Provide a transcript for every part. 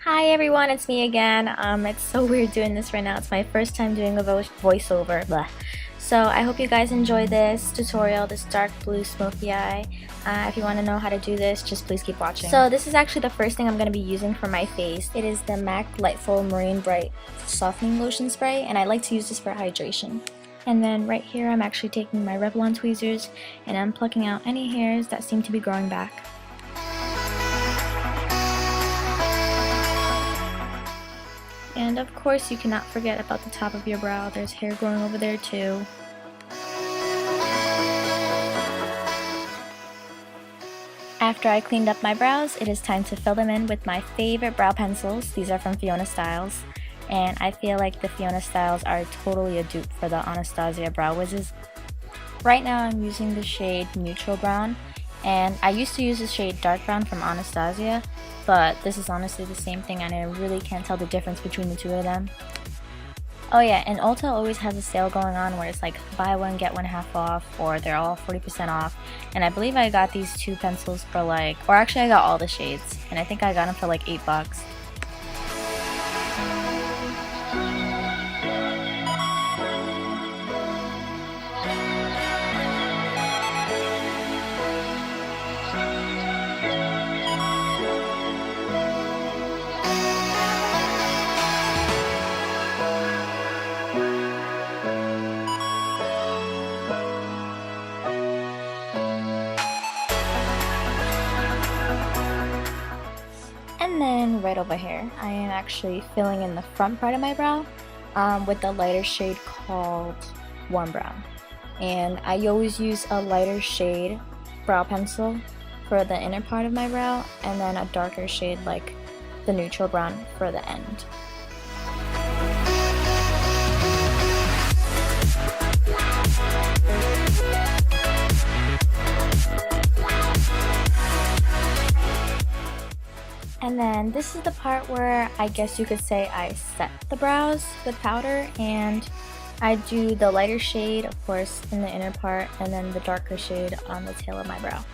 Hi everyone, it's me again. It's so weird doing this right now. It's my first time doing a voiceover. Blah. So I hope you guys enjoy this tutorial, this dark blue smoky eye. If you want to know how to do this, just please keep watching. So this is actually the first thing I'm going to be using for my face. It is the MAC Lightful Marine Bright Softening Lotion Spray, and I like to use this for hydration. And then right here I'm actually taking my Revlon tweezers and I'm plucking out any hairs that seem to be growing back. And of course you cannot forget about the top of your brow. There's hair growing over there too. After I cleaned up my brows, it is time to fill them in with my favorite brow pencils. These are from Fiona Styles. And I feel like the Fiona Styles are totally a dupe for the Anastasia Brow Wizzes. Right now I'm using the shade Neutral Brown. And I used to use the shade Dark Brown from Anastasia, but this is honestly the same thing and I really can't tell the difference between the two of them. Oh yeah, and Ulta always has a sale going on where it's like buy one get one half off, or they're all 40% off. And I believe I got these two pencils for like, or actually I got all the shades, and I think I got them for like $8. And then right over here, I am actually filling in the front part of my brow with the lighter shade called Warm Brown. And I always use a lighter shade brow pencil for the inner part of my brow, and then a darker shade like the Neutral Brown for the end. And then this is the part where I guess you could say I set the brows with powder, and I do the lighter shade, of course, in the inner part, and then the darker shade on the tail of my brow.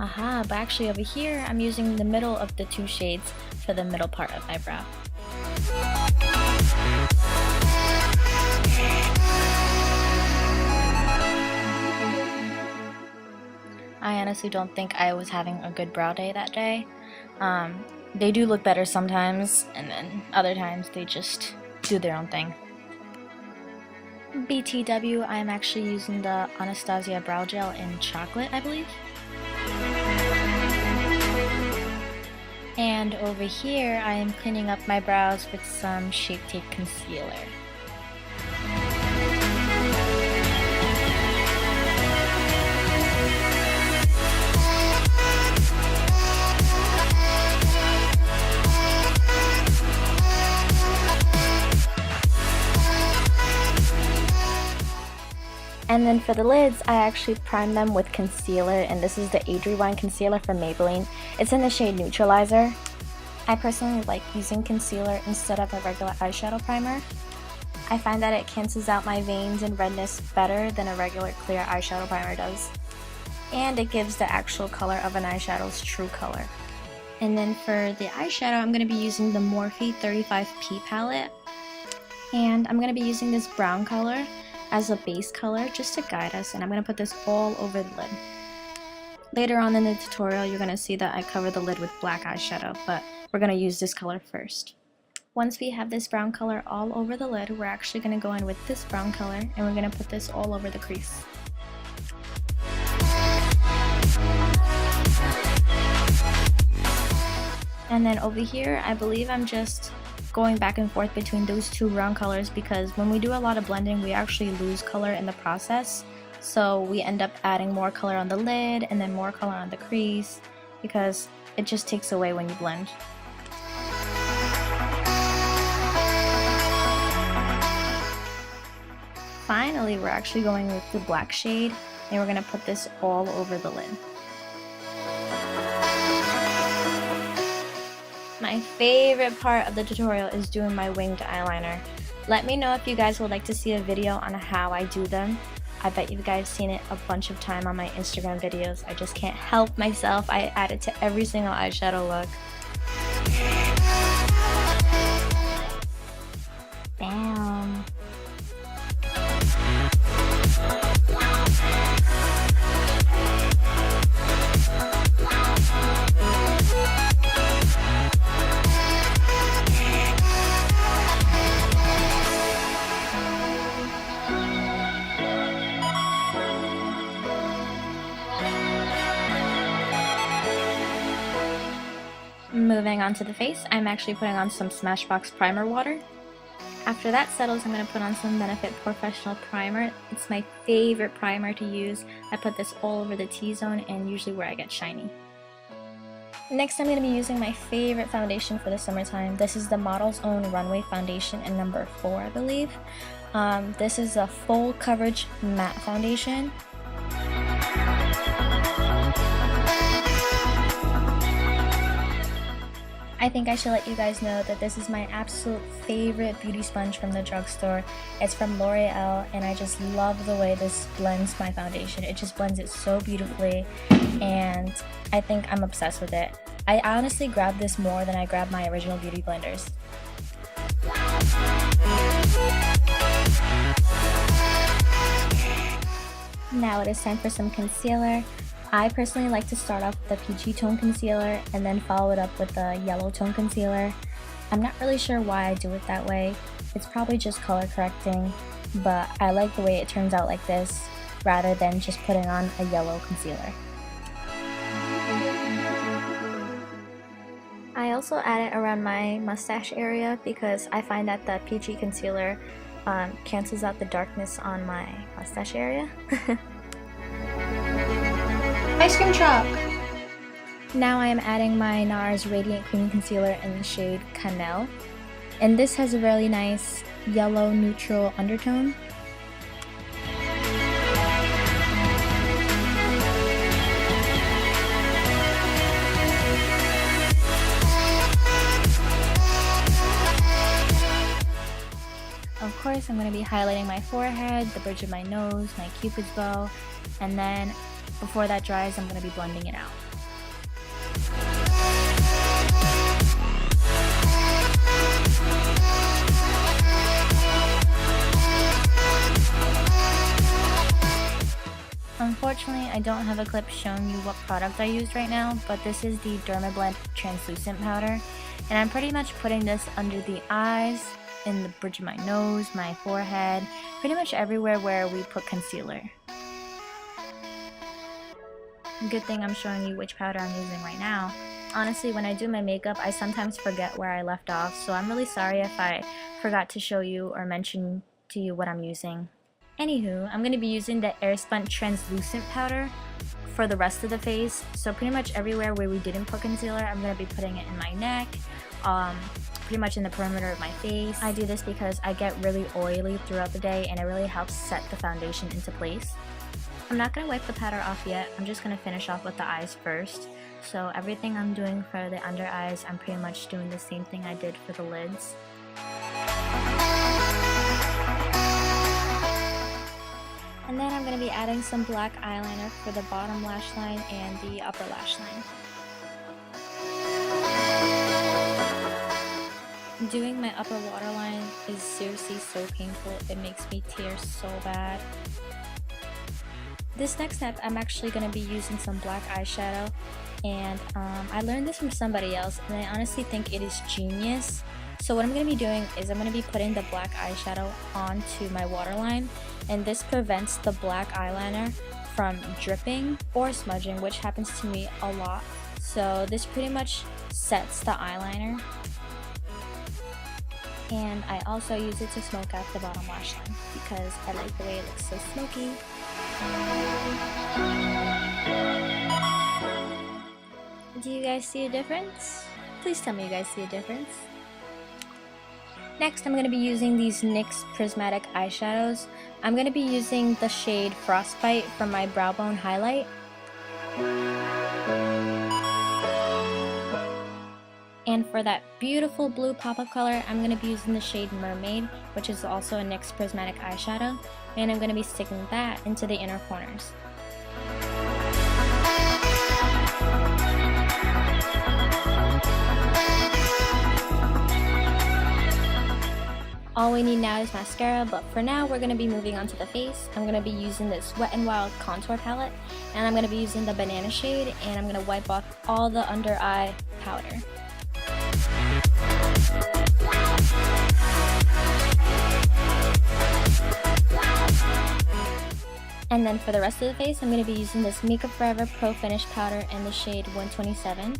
Aha, but actually over here I'm using the middle of the two shades for the middle part of my brow. I honestly don't think I was having a good brow day that day. They do look better sometimes, and then other times they just do their own thing. BTW, I'm actually using the Anastasia Brow Gel in chocolate, I believe. And over here, I am cleaning up my brows with some Shape Tape Concealer. And then for the lids, I actually prime them with concealer, and this is the Age Rewind concealer from Maybelline. It's in the shade Neutralizer. I personally like using concealer instead of a regular eyeshadow primer. I find that it cancels out my veins and redness better than a regular clear eyeshadow primer does. And it gives the actual color of an eyeshadow's true color. And then for the eyeshadow, I'm going to be using the Morphe 35P palette. And I'm going to be using this brown color as a base color just to guide us, and I'm going to put this all over the lid. Later on in the tutorial you're going to see that I cover the lid with black eyeshadow, but we're going to use this color first. Once we have this brown color all over the lid, we're actually going to go in with this brown color and we're going to put this all over the crease. And then over here, I believe I'm just going back and forth between those two brown colors, because when we do a lot of blending we actually lose color in the process, so we end up adding more color on the lid and then more color on the crease because it just takes away when you blend. Finally, we're actually going with the black shade and we're going to put this all over the lid. My favorite part of the tutorial is doing my winged eyeliner. Let me know if you guys would like to see a video on how I do them. I bet you guys seen it a bunch of time on my Instagram videos. I just can't help myself. I add it to every single eyeshadow look. Moving on to the face, I'm actually putting on some Smashbox Primer Water. After that settles, I'm going to put on some Benefit Professional Primer. It's my favorite primer to use. I put this all over the T-zone and usually where I get shiny. Next, I'm going to be using my favorite foundation for the summertime. This is the Model's Own Runway Foundation in number 4, I believe. This is a full coverage matte foundation. I think I should let you guys know that this is my absolute favorite beauty sponge from the drugstore. It's from L'Oreal, and I just love the way this blends my foundation. It just blends it so beautifully, and I think I'm obsessed with it. I honestly grab this more than I grab my original beauty blenders. Now it is time for some concealer. I personally like to start off with the peachy tone concealer and then follow it up with the yellow tone concealer. I'm not really sure why I do it that way. It's probably just color correcting, but I like the way it turns out like this rather than just putting on a yellow concealer. I also add it around my mustache area because I find that the peachy concealer cancels out the darkness on my mustache area. Ice cream truck! Now I am adding my NARS Radiant Cream Concealer in the shade Konac, and this has a really nice yellow neutral undertone. Of course, I'm going to be highlighting my forehead, the bridge of my nose, my cupid's bow, and then before that dries, I'm going to be blending it out. Unfortunately, I don't have a clip showing you what product I used right now, but this is the Dermablend Translucent Powder, and I'm pretty much putting this under the eyes, in the bridge of my nose, my forehead, pretty much everywhere where we put concealer. Good thing I'm showing you which powder I'm using right now. Honestly, when I do my makeup, I sometimes forget where I left off, so I'm really sorry if I forgot to show you or mention to you what I'm using. Anywho, I'm going to be using the Airspun Translucent Powder for the rest of the face, so pretty much everywhere where we didn't put concealer, I'm going to be putting it in my neck, pretty much in the perimeter of my face. I do this because I get really oily throughout the day and it really helps set the foundation into place. I'm not going to wipe the powder off yet, I'm just going to finish off with the eyes first. So everything I'm doing for the under eyes, I'm pretty much doing the same thing I did for the lids. And then I'm going to be adding some black eyeliner for the bottom lash line and the upper lash line. Doing my upper waterline is seriously so painful, it makes me tear so bad. This next step, I'm actually going to be using some black eyeshadow, and I learned this from somebody else, and I honestly think it is genius. So what I'm going to be doing is I'm going to be putting the black eyeshadow onto my waterline, and this prevents the black eyeliner from dripping or smudging, which happens to me a lot. So this pretty much sets the eyeliner. And I also use it to smoke out the bottom lash line because I like the way it looks so smoky. Do you guys see a difference? Please tell me you guys see a difference. Next, I'm going to be using these NYX Prismatic eyeshadows. I'm going to be using the shade Frostbite from my Brow Bone Highlight. And for that beautiful blue pop-up color, I'm going to be using the shade Mermaid, which is also a NYX Prismatic eyeshadow. And I'm going to be sticking that into the inner corners. All we need now is mascara, but for now we're going to be moving on to the face. I'm going to be using this Wet n Wild contour palette, and I'm going to be using the banana shade, and I'm going to wipe off all the under eye powder. And then for the rest of the face, I'm going to be using this Makeup Forever Pro Finish powder in the shade 127.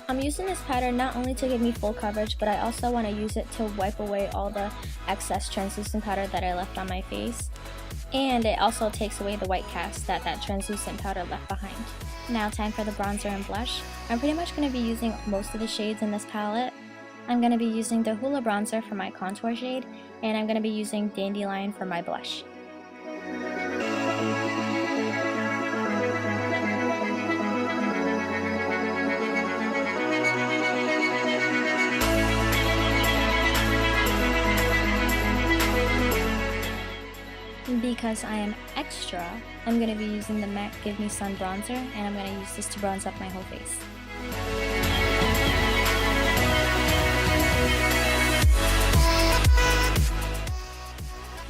I'm using this powder not only to give me full coverage, but I also want to use it to wipe away all the excess translucent powder that I left on my face. And it also takes away the white cast that translucent powder left behind. Now time for the bronzer and blush. I'm pretty much going to be using most of the shades in this palette. I'm going to be using the Hoola bronzer for my contour shade, and I'm going to be using Dandelion for my blush. Because I am extra, I'm going to be using the MAC Give Me Sun bronzer, and I'm going to use this to bronze up my whole face.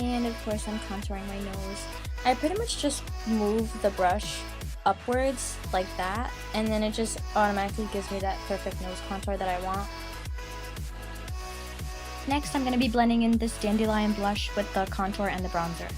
And of course I'm contouring my nose. I pretty much just move the brush upwards like that, and then it just automatically gives me that perfect nose contour that I want. Next I'm going to be blending in this Dandelion blush with the contour and the bronzer.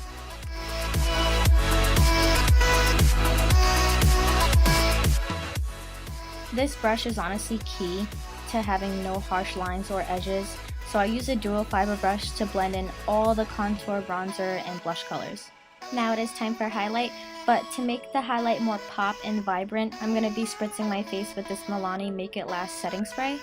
This brush is honestly key to having no harsh lines or edges, so I use a dual fiber brush to blend in all the contour, bronzer, and blush colors. Now it is time for highlight, but to make the highlight more pop and vibrant, I'm going to be spritzing my face with this Milani Make It Last setting spray.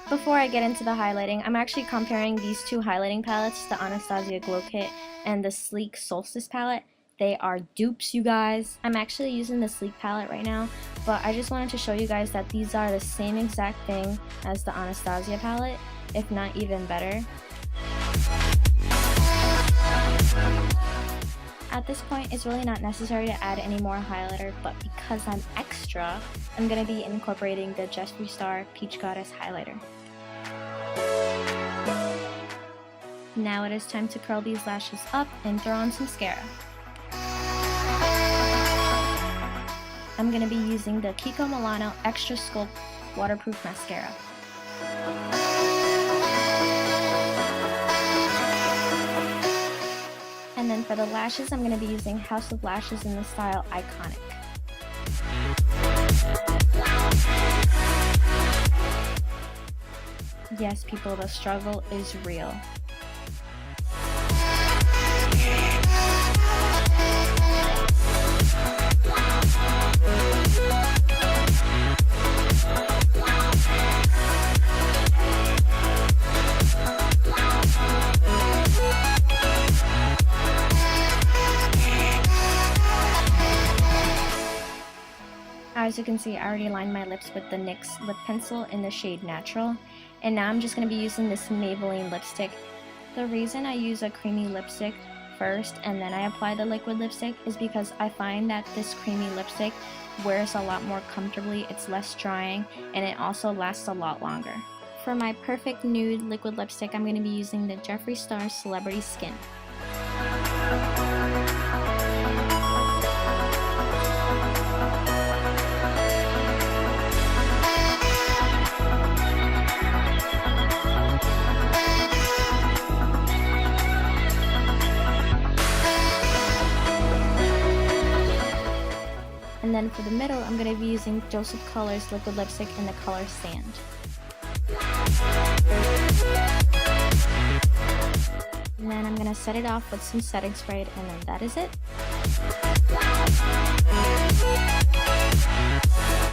Before I get into the highlighting, I'm actually comparing these two highlighting palettes, the Anastasia Glow Kit and the Sleek Solstice palette. They are dupes, you guys. I'm actually using the Sleek palette right now, but I just wanted to show you guys that these are the same exact thing as the Anastasia palette, if not even better. At this point, it's really not necessary to add any more highlighter, but because I'm extra, I'm going to be incorporating the Jeffree Star Peach Goddess highlighter. Now it is time to curl these lashes up and throw on some mascara. I'm going to be using the Kiko Milano Extra Sculpt Waterproof Mascara. And then for the lashes, I'm going to be using House of Lashes in the style Iconic. Yes, people, the struggle is real. As you can see, I already lined my lips with the NYX lip pencil in the shade Natural, and now I'm just going to be using this Maybelline lipstick. The reason I use a creamy lipstick first and then I apply the liquid lipstick is because I find that this creamy lipstick wears a lot more comfortably, it's less drying, and it also lasts a lot longer. For my perfect nude liquid lipstick, I'm going to be using the Jeffree Star Celebrity Skin. And then for the middle, I'm going to be using Joseph Colors liquid lipstick in the color Sand. And then I'm going to set it off with some setting spray, and then that is it.